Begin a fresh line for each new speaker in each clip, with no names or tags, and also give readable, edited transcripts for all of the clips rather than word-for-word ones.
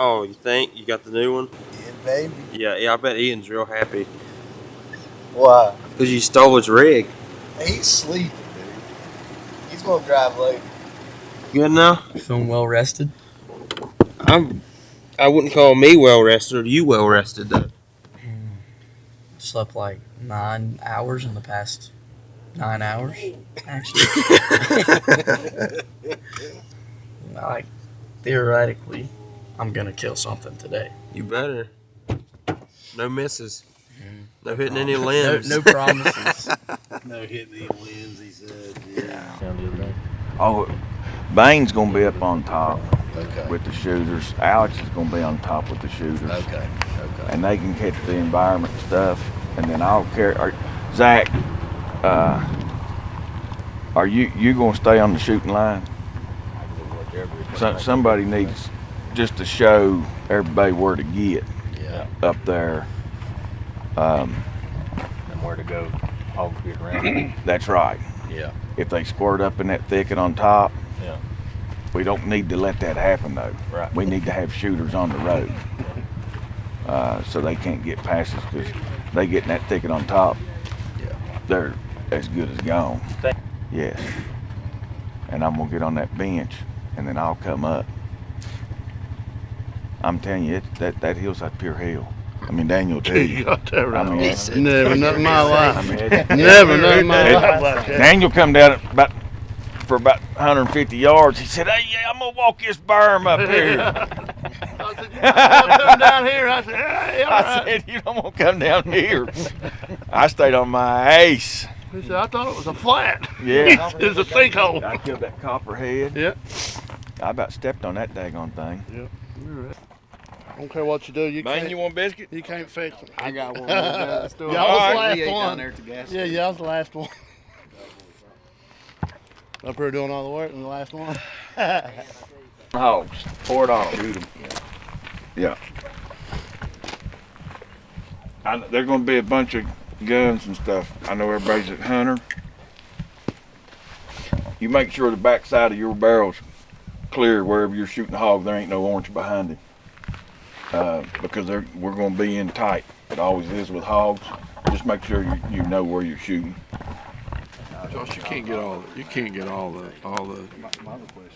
Oh, you think? You got the new one?
Yeah, baby.
Yeah, I bet Ian's real happy.
Why?
Because you stole his rig.
He's sleeping, dude. He's gonna drive later.
Good now?
You feeling well rested?
I wouldn't call me well rested. Are you well rested though?
Slept like 9 hours in the past 9 hours, actually. Like, theoretically, I'm gonna kill something today.
You better. No misses. No hitting any limbs.
No promises.
No hitting any limbs, he said.
Yeah.
Oh, Bane's gonna be up on top
Okay.
with the shooters. Alex is gonna be on top with the shooters.
Okay.
And they can catch the environment stuff. And then I'll carry. Zach, are you gonna stay on the shooting line? Somebody needs just to show everybody where to get up there.
And where to go, hogs get around.
That's right.
Yeah.
If they squirt up in that thicket on top,
Yeah.
we don't need to let that happen though.
Right.
We need to have shooters on the road, so they can't get past us, because they get in that thicket on top, they're as good as gone. Yes. And I'm gonna get on that bench, and then I'll come up. I'm telling you, that hill's like pure hell. I mean, Daniel will tell you. I mean,
Never know in my life.
I mean,
Never know in my life.
Daniel come down for about 150 yards. He said, "Hey, I'm gonna walk this berm up here."
I said, "You want to come down here?" I said, "Hey, all right."
I said, "You don't want to come down here." I stayed on my ace.
He said, "I thought it was a flat."
Yeah.
It was a sinkhole.
I killed that copperhead.
Yeah.
I about stepped on that daggone thing.
Yeah. You're right. I don't care what you do. You
Man,
can't.
you want biscuit?
You can't fix it.
I got one down the store.
Yeah, I was the
All right.
last
We ate
one.
down there at the gas
Yeah, I was the last one. Up here doing all the work and the last one.
Hogs. Pour it on. Shoot them. Yeah. There's going to be a bunch of guns and stuff. I know everybody's a hunter. You make sure the back side of your barrel's clear wherever you're shooting the hog. There ain't no orange behind it. Because we're going to be in tight. It always is with hogs. Just make sure you know where you're shooting.
Josh, you can't get all the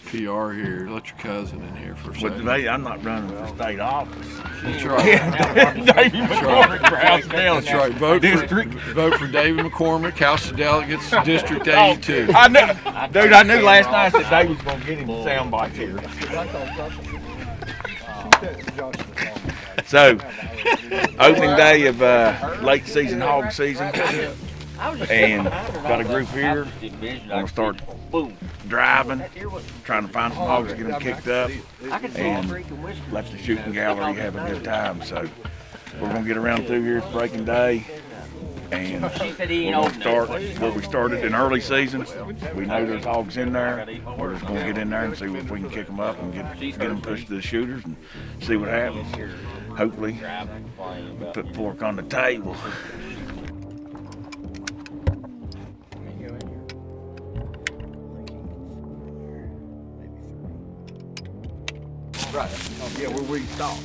PR here. Let your cousin in here for a
But
second.
today I'm not running for state office.
That's right.
David McCormick, Rouse County.
That's right. Vote for David McCormick, House of Delegates, District 82.
I knew, dude. I knew last night that David was gonna get him sound bites here. So, opening day of late season hog season, and got a group here. Gonna start driving, trying to find some hogs to get them kicked up, and let the shooting gallery have a good time. So, we're gonna get around through here. It's breaking day. And we're going to start where we started in early season. We know there's hogs in there. We're just going to get in there and see if we can kick them up and get them pushed to the shooters and see what happens. Hopefully, put fork on the table. Right. Yeah, where we stop.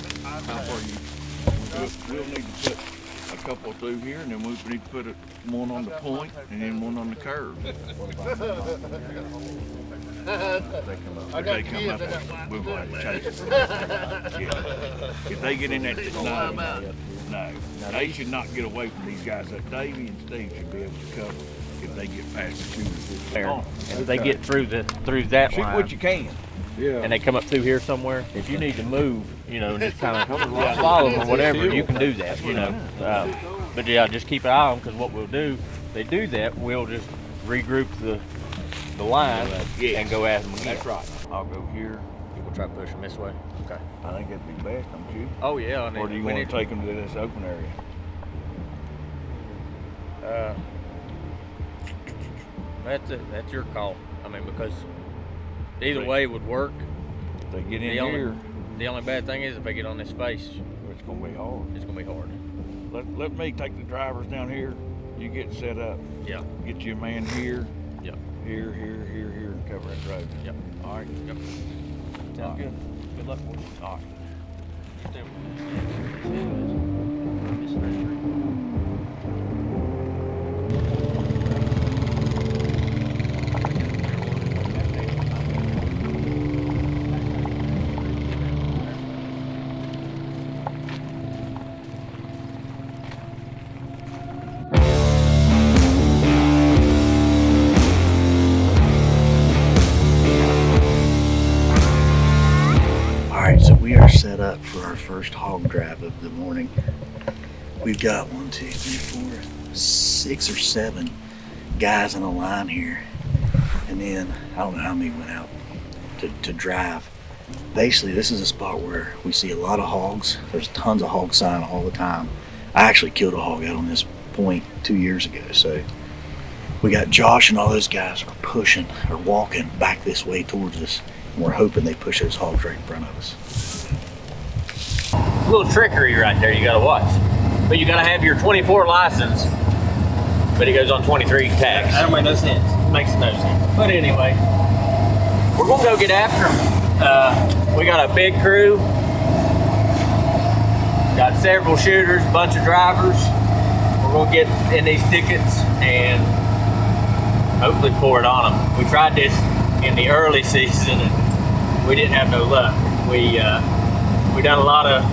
We'll need to put a couple through here, and then we need to put one on the point and then one on the curve. If they come up, we're going to chase them. Yeah. If they get in that, no, they should not get away from these guys. Davey and Steve should be able to cover if they get past the shooters.
There. And if they get through that
Shoot
line,
what you can. Yeah.
and they come up through here somewhere, if you need to move, just kind of follow them or whatever, you can do that, But yeah, just keep an eye on them, because what we'll do, if they do that, we'll just regroup the line and go at them again.
That's right. I'll go here.
You will try to push them this way. Okay.
I think that'd be best, don't you?
Oh yeah.
Or do you want to take them to this open area?
That's your call. I mean, because either way would work.
If they get in
The
here,
The only bad thing is if they get on this face,
it's gonna be hard.
it's gonna be hard.
Let me take the drivers down here. You get set up.
Yeah.
Get you a man here.
Yep.
Here, and cover that road.
Yep.
All right.
Yep.
All
Sounds
right.
good. Good luck for you.
All right.
Alright, so we are set up for our first hog drive of the morning. We've got 6 or 7 guys in a line here. And then, I don't know how many went out to drive. Basically, this is a spot where we see a lot of hogs. There's tons of hog sign all the time. I actually killed a hog out on this point 2 years ago. So we got Josh and all those guys are pushing or walking back this way towards us. And we're hoping they push those hogs right in front of us.
A little trickery right there you gotta watch. But you gotta have your 24 license, but it goes on 23 tax. That don't make no sense. Makes no sense. But anyway, we're gonna go get after them. We got a big crew, got several shooters, a bunch of drivers. We're gonna get in these thickets and hopefully pour it on them. We tried this in the early season and we didn't have no luck. We done a lot of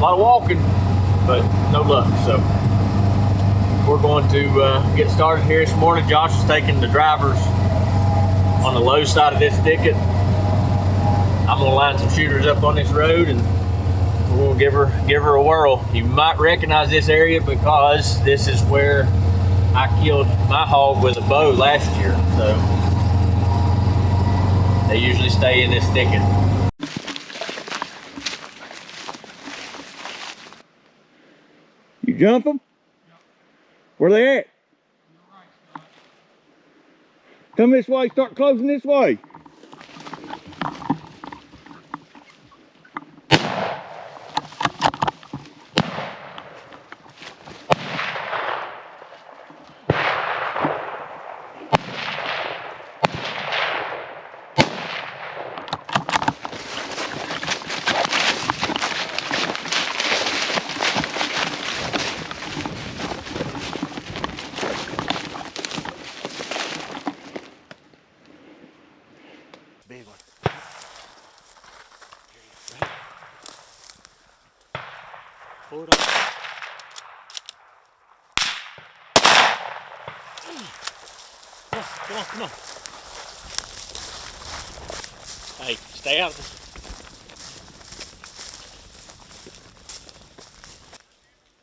walking, but no luck. So we're going to get started here this morning. Josh is taking the drivers on the low side of this thicket. I'm gonna line some shooters up on this road and we're gonna give her a whirl. You might recognize this area because this is where I killed my hog with a bow last year. So they usually stay in this thicket.
You jump them? Where they at? Come this way, start closing this way.
Big one. Pull it up. Come on. Hey, stay out of this.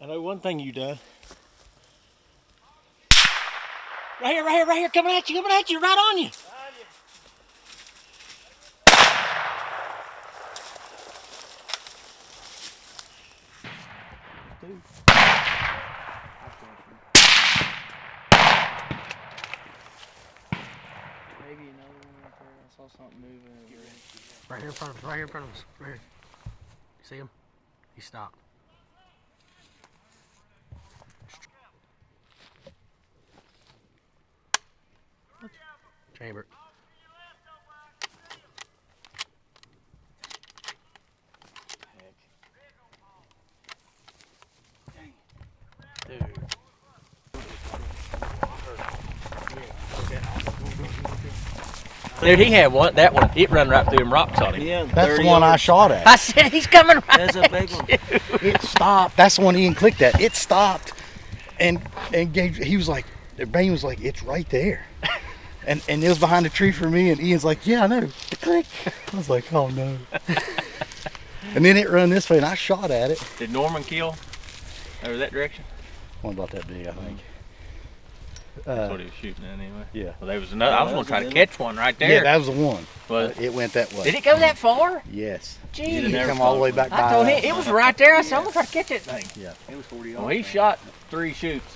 I know one thing you done. Right here, coming at you, right on you.
Maybe another one right there. I saw something moving.
Right here in front of us, right here. You see him? He stopped. Chamber.
Dude.
Dude, he had one. That one, it run right through them rocks on him.
Yeah,
That's the one I shot at.
I said he's coming right.
That's a big one.
It stopped. That's the one Ian clicked at. It stopped, and he was like, Bane was like, it's right there, and it was behind a tree for me. And Ian's like, yeah, I know. The click. I was like, oh no. And then it run this way, and I shot at it.
Did Norman kill over that direction?
One about that big, I think.
That's what he was shooting at anyway.
Yeah.
Well, there was another. I was gonna try to catch one right there.
Yeah, that was the one.
But
It went that way.
did it go that far?
Yes.
Jeez.
It come all the way back by
I told him
us.
it was right there. I said I'm gonna try to catch that thing.
Yeah.
It was 40
Well, he shot 3 shoots.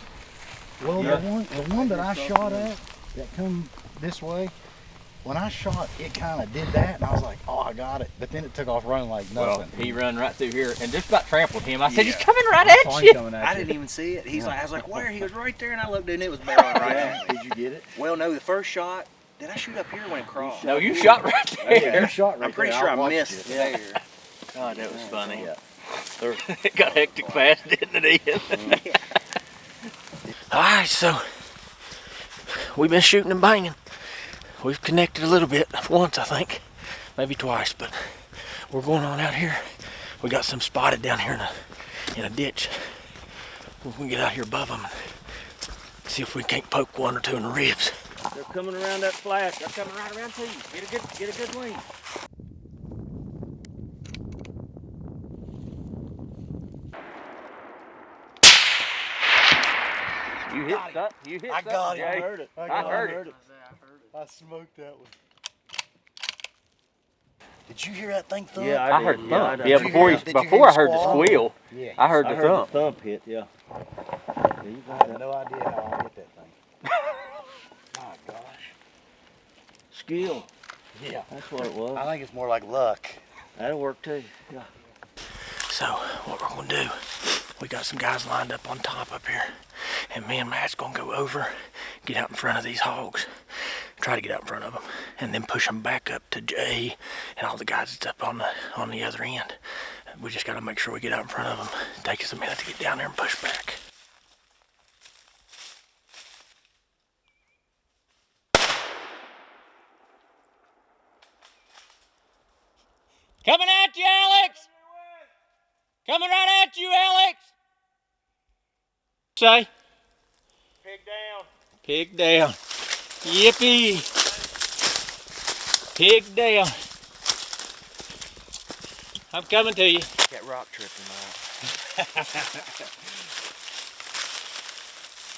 Well, the one that I shot at that come this way, when I shot, it kind of did that, and I was like, oh, I got it. But then it took off running like nothing.
Well, he run right through here and just about trampled him. I said, he's coming right at you.
I didn't even see it. He's like, I was like, where? He goes right there, and I looked and it was barreling right at me.
Did you get it?
Well, no, the first shot, did I shoot up here when it crossed?
No, you shot right there.
You shot right
I'm pretty
there.
sure
I
I
watched
missed
it.
there.
God, that was funny. It got hectic fast, didn't it, Ian? All right, so we've been shooting and banging. We've connected a little bit, once I think, maybe twice, but we're going on out here. We got some spotted down here in a ditch. We can get out here above them and see if we can't poke one or two in the ribs. They're coming around that flash. They're coming right around to you. Get a good lead. You hit something. You hit something.
I got it.
Jay.
I heard it.
I heard it.
I smoked that one. Did you hear that thing thump?
Yeah, I heard the thump.
Did
Yeah,
you hear
before I
the
heard the
squall?
squeal,
Yeah.
I heard the thump.
thump hit, yeah.
I have no idea how I hit that thing. My gosh.
Skill.
Yeah.
That's what it was.
I think it's more like luck.
That'll work too. Yeah.
So what we're gonna do, we got some guys lined up on top up here, and me and Matt's gonna go over, get out in front of these hogs, try to get out in front of them, and then push them back up to Jay and all the guys that's up on the other end. We just gotta make sure we get out in front of them. Take us a minute to get down there and push back. Coming at you, Alex! Coming right at you, Alex! Say? Pig down. Pig down. Yippee! Pig down. I'm coming to you.
That rock tripping out.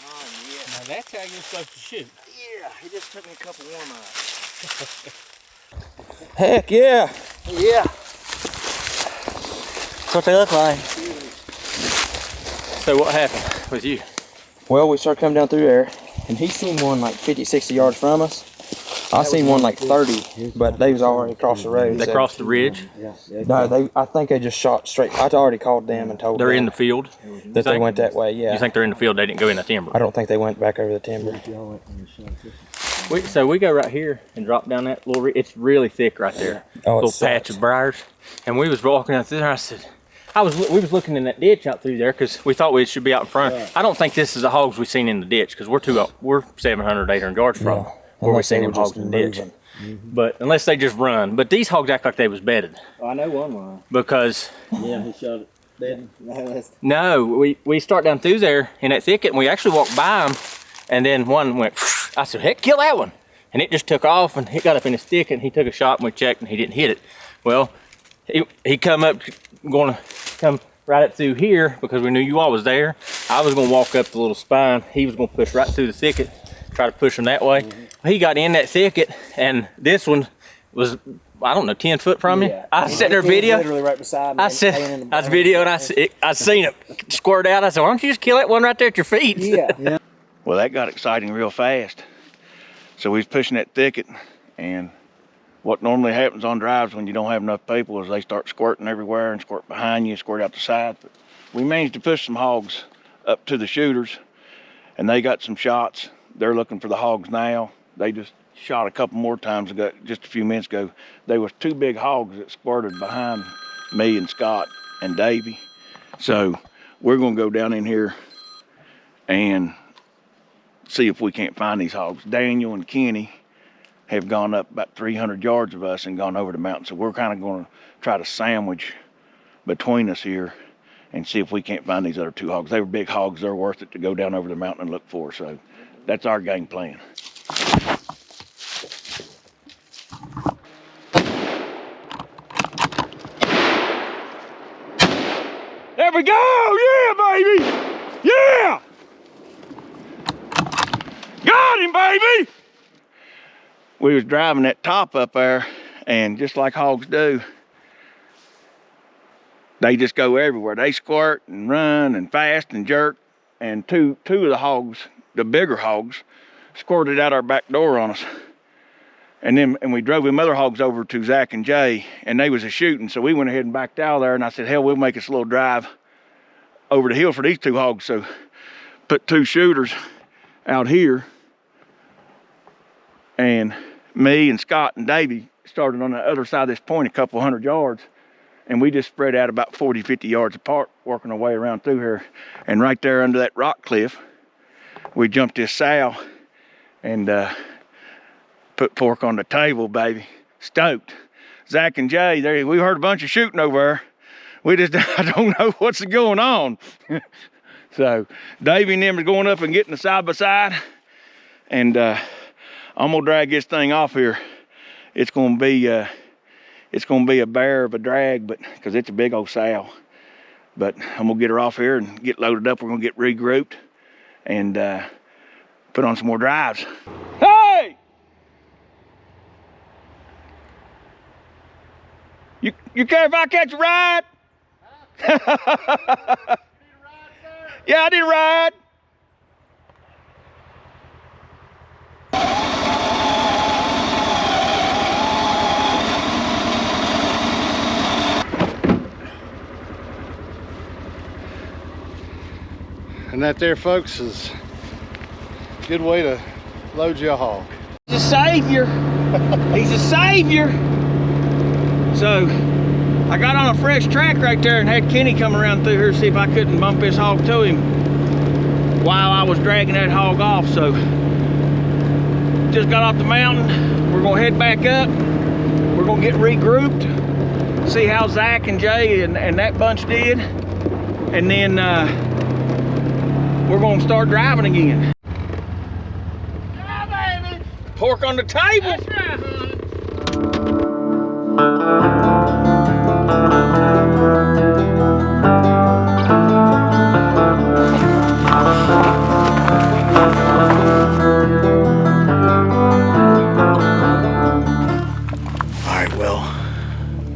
Oh, yeah. Now that's how you're supposed to shoot.
Yeah, he just took me a couple warm-ups.
Heck yeah.
Yeah.
That's what they look like.
So what happened with you?
Well, we started coming down through there, and he seen one like 50, 60 yards from us. I seen one like 30, but they was already across the road.
They crossed the ridge?
No, I think they just shot straight. I already called them and told
They're
them
in the field?
that they went that way, yeah.
You think they're in the field, they didn't go in the timber?
I don't think they went back over the timber.
So we go right here and drop down that little, it's really thick right there.
Oh,
Little patch of briars. And we was walking out there, and I said, we was looking in that ditch out through there because we thought we should be out in front. I don't think this is the hogs we seen in the ditch because we're 700, 800 yards from where we seen them hogs in the ditch. But unless they just run. But these hogs act like they was bedded.
I know one line.
Because
Yeah, he shot it dead.
no, we start down through there in that thicket and we actually walked by them and then one went, I said, heck, kill that one. And it just took off and he got up in his thicket and he took a shot and we checked and he didn't hit it. Well, he come up, gonna come right up through here because we knew you all was there. I was gonna walk up the little spine. He was gonna push right through the thicket, try to push him that way. He got in that thicket and this one was, I don't know, 10 foot from me. I was sitting there video.
Literally right beside me.
I said, I was videoing, I seen it squirt out. I said, why don't you just kill that one right there at your feet?
Yeah.
Well, that got exciting real fast. So we was pushing that thicket, and what normally happens on drives when you don't have enough people is they start squirting everywhere and squirt behind you, squirt out the side. But we managed to push some hogs up to the shooters, and they got some shots. They're looking for the hogs now. They just shot a couple more times ago, just a few minutes ago. There was 2 big hogs that squirted behind me and Scott and Davey. So we're gonna go down in here and see if we can't find these hogs. Daniel and Kenny have gone up about 300 yards of us and gone over the mountain. So we're kind of going to try to sandwich between us here and see if we can't find these other 2 hogs. They were big hogs. They're worth it to go down over the mountain and look for. So that's our game plan. There we go! Yeah, baby! Yeah! Got him, baby! We was driving that top up there, and just like hogs do, they just go everywhere. They squirt and run and fast and jerk, and two of the hogs the bigger hogs, squirted out our back door on us. And we drove them other hogs over to Zach and Jay, and they was a shooting. So we went ahead and backed out of there, and I said, hell, we'll make us a little drive over the hill for these 2 hogs. So put 2 shooters out here, and me and Scott and Davey started on the other side of this point a couple 100 yards, and we just spread out about 40, 50 yards apart, working our way around through here. And right there under that rock cliff, we jumped this sow and put pork on the table, baby. Stoked. Zach and Jay, we heard a bunch of shooting over there. We just, I don't know what's going on. So Davey and them is going up and getting the side by side, and I'm gonna drag this thing off here. It's gonna be a bear of a drag, but because it's a big old sow. But I'm gonna get her off here and get loaded up. We're gonna get regrouped and put on some more drives. Hey! You care if I catch a ride? Yeah, I need a ride.
And that there, folks, is a good way to load you a hog.
He's a savior. He's a savior. So I got on a fresh track right there and had Kenny come around through here to see if I couldn't bump this hog to him while I was dragging that hog off. So just got off the mountain. We're gonna head back up. We're gonna get regrouped, see how Zach and Jay and that bunch did, and then we're gonna start driving again. Yeah, baby! Pork on the table. That's right, honey.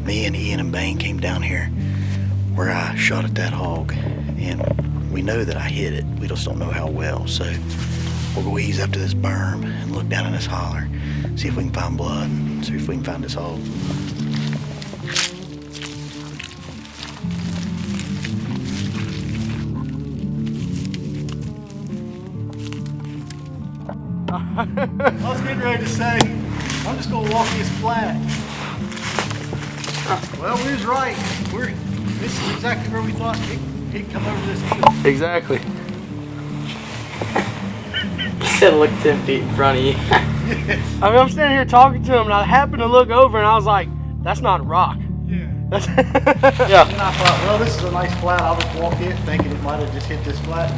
Me and Ian and Bane came down here where I shot at that hog, and we know that I hit it. We just don't know how well, so we'll go ease up to this berm and look down in this holler, see if we can find blood, see if we can find this hog.
I was getting ready to say, I'm just gonna walk this flat. Well, we was right. This is exactly where we thought he'd come over this hill.
Exactly. He said look 10 feet in front of you.
Yes.
I mean, I'm standing here talking to him, and I happened to look over, and I was like, that's not a rock.
Yeah.
Yeah.
And I thought, well, this is a nice flat. I'll just walk it, thinking it might have just hit this flat.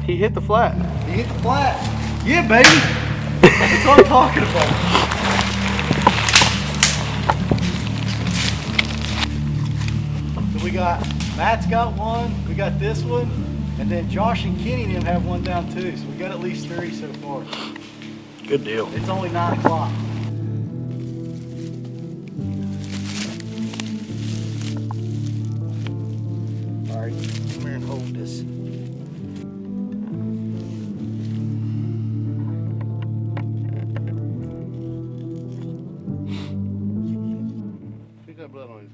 He hit the flat.
He hit the flat. Yeah, baby. That's what I'm talking about. So we got, Matt's got one, we got this one, and then Josh and Kenny and them have one down too. So we got at least 3 so far.
Good deal.
It's only 9 o'clock.
All right, come here and hold this.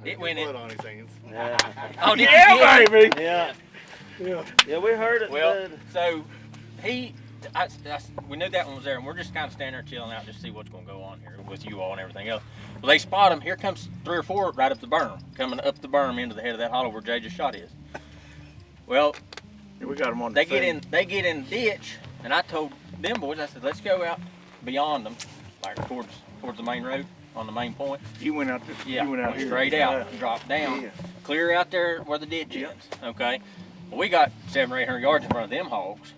It went in.
On his hands.
Oh, yeah, baby.
Yeah. Yeah, we heard it.
Well, so we knew that one was there, and we're just kind of standing there chilling out just to see what's going to go on here with you all and everything else. Well, they spot him. Here comes 3 or 4 right up the berm, coming up the berm into the head of that hollow where Jay just shot is. Well,
We got them on
they get in the ditch, and I told them boys, I said, let's go out beyond them, like towards the main road on the main point.
You went out there.
Yeah,
you went out here.
straight out, drop down,
Yeah.
clear out there where the ditch is. Okay, well, we got 700 or 800 yards in front of them hogs,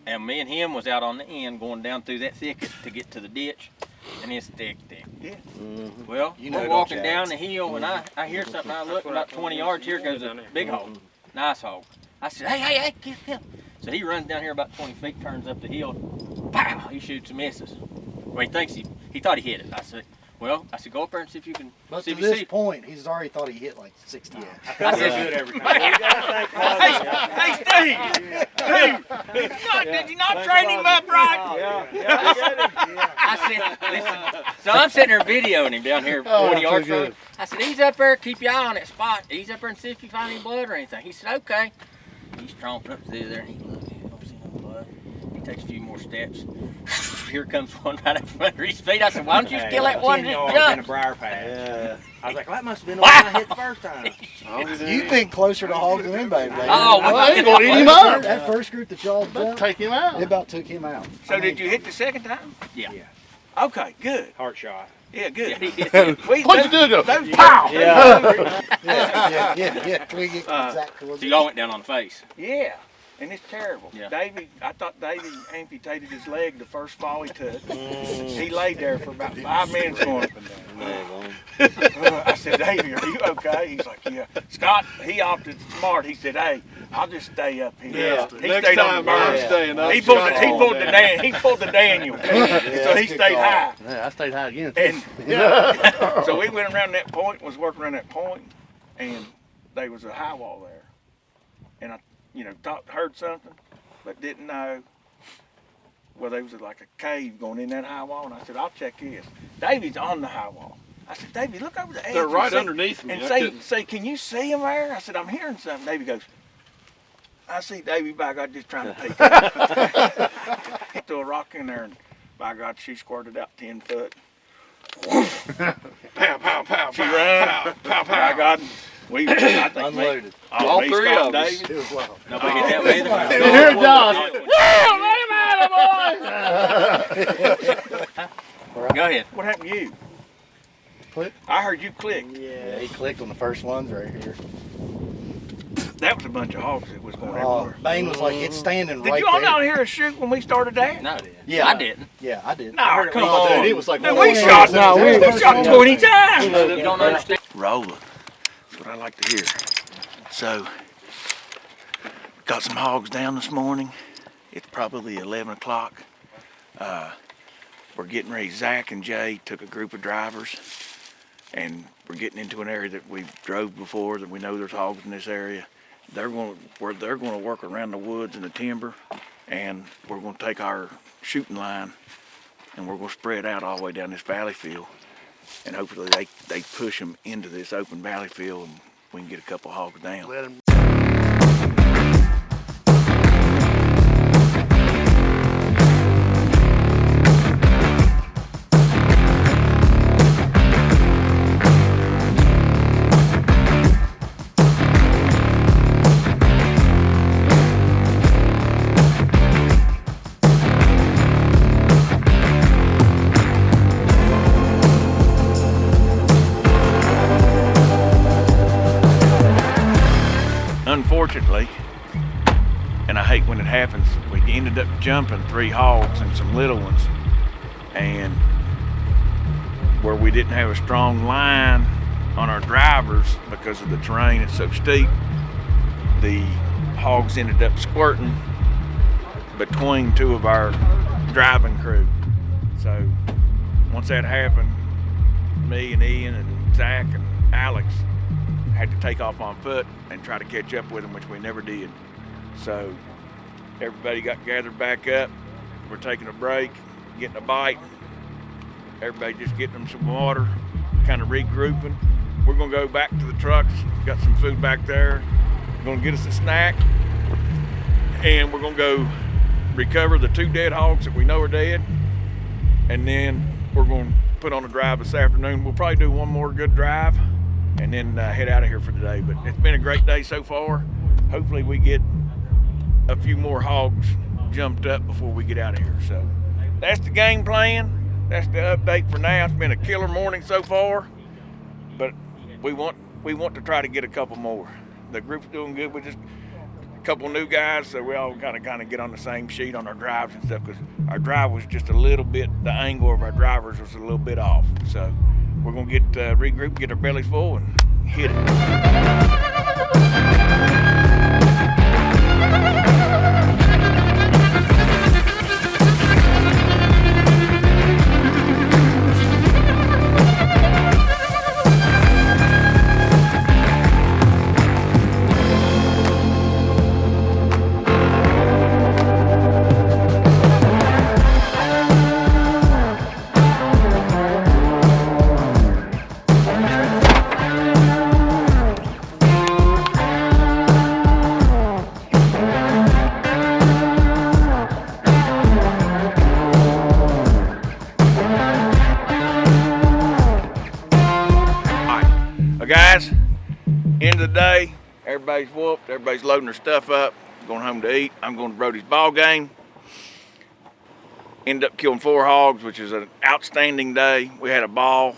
and me and him was out on the end going down through that thicket to get to the ditch, and it's thick.
Yeah.
Well,
You know,
we're
don't
walking
you,
down the hill, and I hear something. I look about 20 yards. Here goes a big hog, nice hog. I said, hey, get him. So he runs down here about 20 feet, turns up the hill, pow! He shoots and misses. Well, he thought he hit it. I said, go up there and see if you can.
But
see
to
if you
this
see.
point, he's already thought he hit like 6 times.
I said, hey, Steve! Dude, no,
Did you not train him up right? I said, listen. So I'm sitting there videoing him down here 40 yards from him. I said, ease up there, keep your eye on that spot. Ease up there and see if you find any blood or anything. He said, okay. He's tromping up through there and he looks, he don't see no blood. He takes a few more steps. Here comes one right up from under his feet. I said, why don't you just kill that one and just jump?
In a briar patch. Yeah. I was like, well, that must have been the one I hit the first time.
You think closer to hogs than anybody, Dave.
Oh,
well,
he's
gonna eat him up. That first group that y'all jumped,
Take him out.
it about took him out.
So did you hit the second time?
Yeah.
Okay, good.
Heart shot.
Yeah, good.
What'd you do?
Those pow!
Yeah. Twig it exactly.
So y'all went down on the face.
Yeah, and it's terrible.
Yeah.
I thought Davey amputated his leg the first fall he took. He laid there for about 5 minutes going. I said, Davey, are you okay? He's like, yeah. Scott, he opted smart. He said, hey, I'll just stay up here.
Yeah.
He
Next
stayed
time,
on the berm.
I'm staying up.
He pulled the Daniel. So he stayed high.
Yeah, I stayed high again.
And so we went around that point, was working around that point, and there was a high wall there. And I, heard something, but didn't know. Well, there was like a cave going in that high wall, and I said, I'll check this. Davy's on the high wall. I said, Davey, look over the edge.
They're right
and
underneath me.
And say, can you see him there? I said, I'm hearing something. Davey goes, I see Davey, by God, just trying to peek out. He threw a rock in there, and by God, she squirted out 10 foot.
Pow, pow, pow,
She
pow,
ran.
pow, pow,
By
pow.
God, I think
Unloaded.
All
me,
three
Scott,
of us.
Davey.
It was wild.
Nobody hit that way either.
You hear it, Josh?
Go ahead.
What happened to you?
Click?
I heard you click.
Yeah, he clicked on the first ones right here.
That was a bunch of hogs that was going everywhere.
Bane was like, it's standing
Did
right
you all
there.
not hear us shoot when we started that?
No, I didn't.
Yeah.
I didn't.
Yeah, I did.
No, come on.
Dude, it was like,
Dude, we shot 20 times.
You don't understand.
Rolling. That's what I like to hear. So, got some hogs down this morning. It's probably 11 o'clock. We're getting ready. Zach and Jay took a group of drivers, and we're getting into an area that we've drove before, that we know there's hogs in this area. They're going to work around the woods and the timber, and we're going to take our shooting line, and we're going to spread out all the way down this valley field, and hopefully they push them into this open valley field, and we can get a couple hogs down. Unfortunately, and I hate when it happens, we ended up jumping 3 hogs and some little ones, and where we didn't have a strong line on our drivers because of the terrain, it's so steep, the hogs ended up squirting between 2 of our driving crew. So once that happened, me and Ian and Zach and Alex had to take off on foot and try to catch up with them, which we never did. So everybody got gathered back up. We're taking a break, getting a bite. Everybody just getting them some water, kind of regrouping. We're gonna go back to the trucks. Got some food back there. We're gonna get us a snack, and we're gonna go recover the 2 dead hogs that we know are dead. And then we're gonna put on a drive this afternoon. We'll probably do one more good drive and then head out of here for today. But it's been a great day so far. Hopefully we get a few more hogs jumped up before we get out of here. So that's the game plan. That's the update for now. It's been a killer morning so far, but we want to try to get a couple more. The group's doing good with just a couple new guys, so we all kind of get on the same sheet on our drives and stuff, because our drive was just a little bit, the angle of our drivers was a little bit off. So we're gonna get regroup, get our bellies full, and hit it. Everybody's whooped. Everybody's loading their stuff up, going home to eat. I'm going to Brody's ball game. Ended up killing 4 hogs, which is an outstanding day. We had a ball.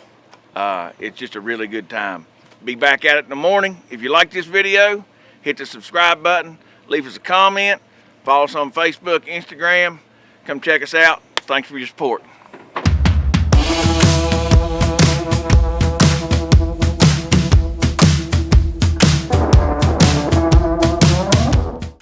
It's just a really good time. Be back at it in the morning. If you like this video, hit the subscribe button. Leave us a comment. Follow us on Facebook, Instagram. Come check us out. Thanks for your support.